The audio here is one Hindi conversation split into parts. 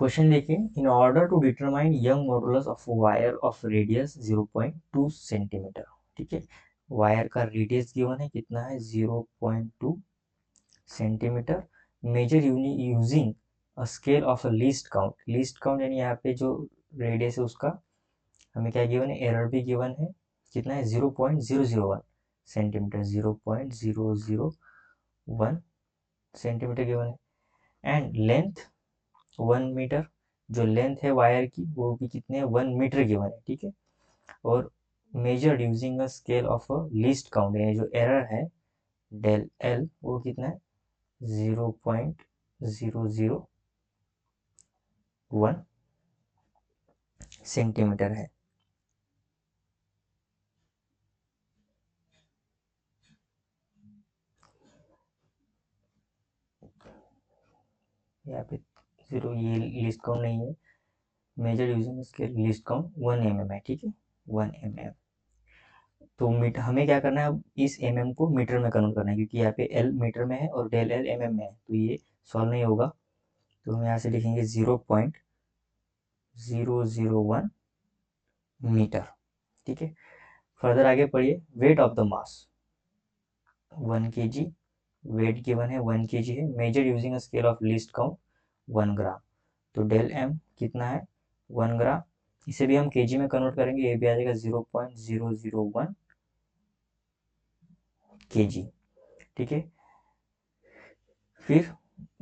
क्वेश्चन देखिए, in order to determine Young modulus of wire of radius 0.2 centimetre. ठीक है, वायर का रेडियस गिवन है, कितना है 0.2 centimetre. Measure using a scale of a least count. Least count यानी यहाँ पे जो रेडियस है उसका हमें क्या गिवन है, एरर भी गिवन है, कितना है 0.001 सेंटीमीटर, 0.001 सेंटीमीटर गिवन है। एंड लेंथ 1 मीटर, जो लेंथ है वायर की वो भी कितने 1 मीटर गिवन है। ठीक है, और measured using a scale of a least count, यानी जो एरर है डेल एल वो कितना है 0.001 सेंटीमीटर है। यहाँ पे जीरो, ये लिस्ट काउंट नहीं है, measure using scale least count 1 mm है। ठीक है, 1 mm। तो मीटर हमें क्या करना है, अब इस mm को मीटर में कन्वर्ट करना है, क्योंकि यहाँ पे l मीटर में है और डेल l mm में है, तो ये सॉल्व नहीं होगा। तो हम यहाँ से लिखेंगे 0.001 मीटर। ठीक है, फर्दर आगे पढ़िए। Weight of the mass 1 kg, weight given है 1 kg है। Measure using a scale of least count 1 gram. तो डेल एम कितना है 1 ग्राम, इसे भी हम केजी में कन्वर्ट करेंगे, ये भी आ जाएगा 0.001 kg। ठीक है, फिर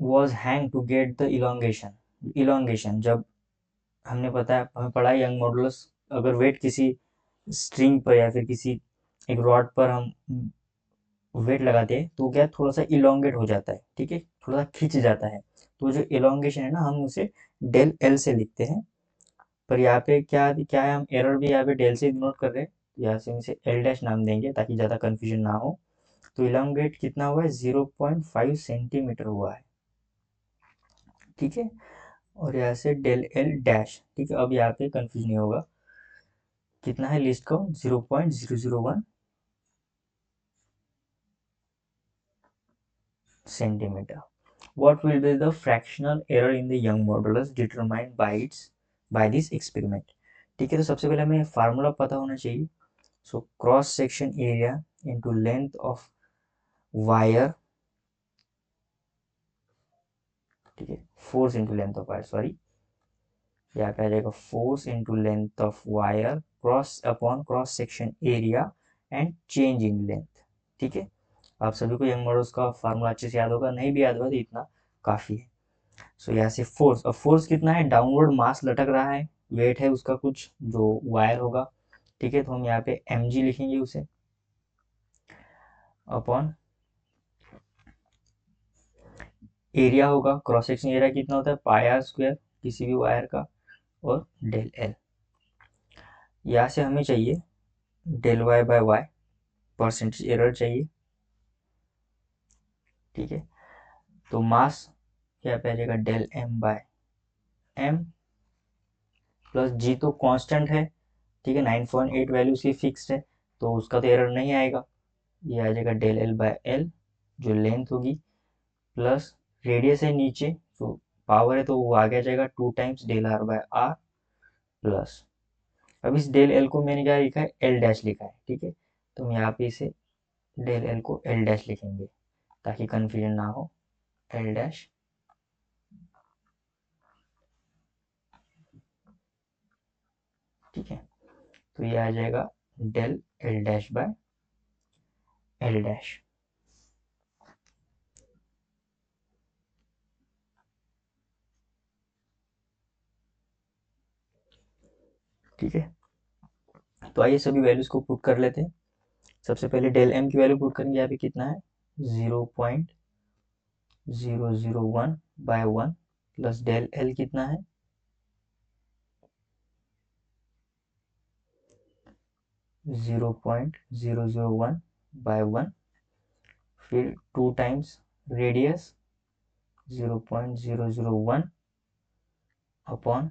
was hang to get the elongation. Elongation जब हमने पता है, हमें पढ़ा है यंग मॉडुलस, अगर वेट किसी स्ट्रिंग पर या फिर किसी एक रॉड पर हम वेट लगाते हैं तो क्या थोड़ा सा इलोंगेट हो जाता है। ठीक है, थोड़ा सा खिंच जाता है, तो जो इलोंगेशन है ना हम उसे डेल एल से लिखते हैं। पर यहाँ पे क्या क्या है, हम एरर भी यहाँ पे डेल से डिनोट कर रहे हैं, तो यहाँ से हम इसे एल डैश नाम देंगे ताकि ज़्यादा कन्फ्यूजन ना हो। तो इलोंगेट कितना हुआ है 0.5 सेंटीमीटर हुआ है। ठीक है, और यहाँ से डेल एल डैश। ठीक है, अब यहाँ पे कंफ्यूज नहीं होगा, कितना है list count 0.001 centimetre. What will be the fractional error in the Young modulus determined by this experiment? ठीक है, तो सबसे पहले हमें फार्मूला पता होना चाहिए। So cross section area into length of wire, ठीक है, force into length of wire, sorry, यहाँ पे आ जाएगा force into length of wire cross upon cross section area and change in length. ठीक है, आप सभी को यंग मॉडल्स का फार्मूला अच्छे से याद होगा, नहीं भी याद होगा तो इतना काफी है। सो यहाँ से फोर्स, अब फोर्स कितना है, डाउनवर्ड मास लटक रहा है, वेट है उसका कुछ जो वायर होगा। ठीक है, तो हम यहाँ पे mg लिखेंगे उसे, अपॉन एरिया होगा, क्रॉस सेक्शन एरिया कितना होता है पाई आर स्क्वायर किसी भी वायर का, और डेल एल। यहाँ से हमें चाहिए del y by y, percentage error चाहिए। ठीक है, तो मास क्या पे आ जाएगा del m by m plus g, तो कांस्टेंट है। ठीक है, 9.8 वैल्यू उसकी फिक्स्ड है, तो उसका तो एरर नहीं आएगा। ये आ जाएगा डेल एल बाय एल, जो लेंथ होगी, प्लस रेडियस है नीचे, तो पावर है तो वो आगे जाएगा 2 times del R by R plus. अब इस डेल एल को मैंने क्या लिखा है एल डैश लिखा है। ठीक है, तो हम यहाँ पे इसे डेल एल को एल डैश लिखेंगे ताकि कंफ्यूजन ना हो, एल डैश। ठीक है, तो ये आ जाएगा del L dash by L dash. ठीक है, तो आइए सभी वैल्यूज को पुट कर लेते हैं। सबसे पहले डेल एम की वैल्यू पुट करेंगे, यहाँ पे कितना है 0.001 बाय 1 प्लस डेल एल कितना है 0.001 बाय 1, फिर 2 times radius 0.001 upon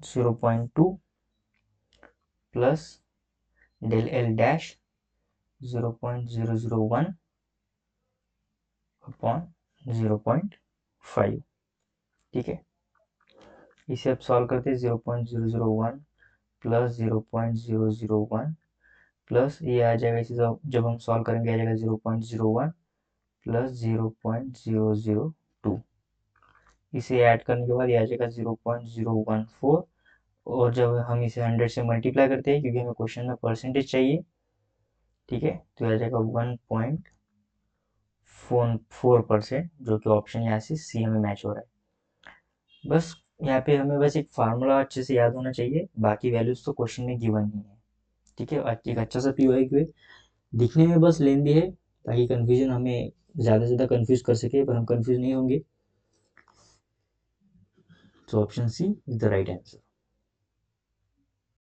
0.2 plus del L dash 0.001 upon 0.5। ठीक है, इसे अब सॉल्व करते हैं। 0.001 प्लस 0.001 प्लस ये आ जाएगा, इसे जब हम सॉल्व करेंगे आ जाएगा 0.01 प्लस 0.002। इसे ऐड करने के बाद ये आ जाएगा 0.014, और जब हम इसे 100 से मल्टीप्लाई करते हैं, क्योंकि हमें क्वेश्चन में परसेंटेज चाहिए, ठीक है, तो आ जाएगा 1.4%, जो कि ऑप्शन यहाँ से सी हमें मैच हो रहा है। बस यहाँ पे हमें बस एक फार्मूला अच्छे से याद होना चाहिए, बाकी वैल्यूज तो क्वेश्चन में गिवन ही है। ठीक है, एक अच्छा सा PYQ है, दिखने में बस लेंदी है, ताकि कंफ्यूजन हमें ज़्यादा से ज़्यादा कंफ्यूज कर सके, पर हम कंफ्यूज नहीं होंगे। So option C is the right answer.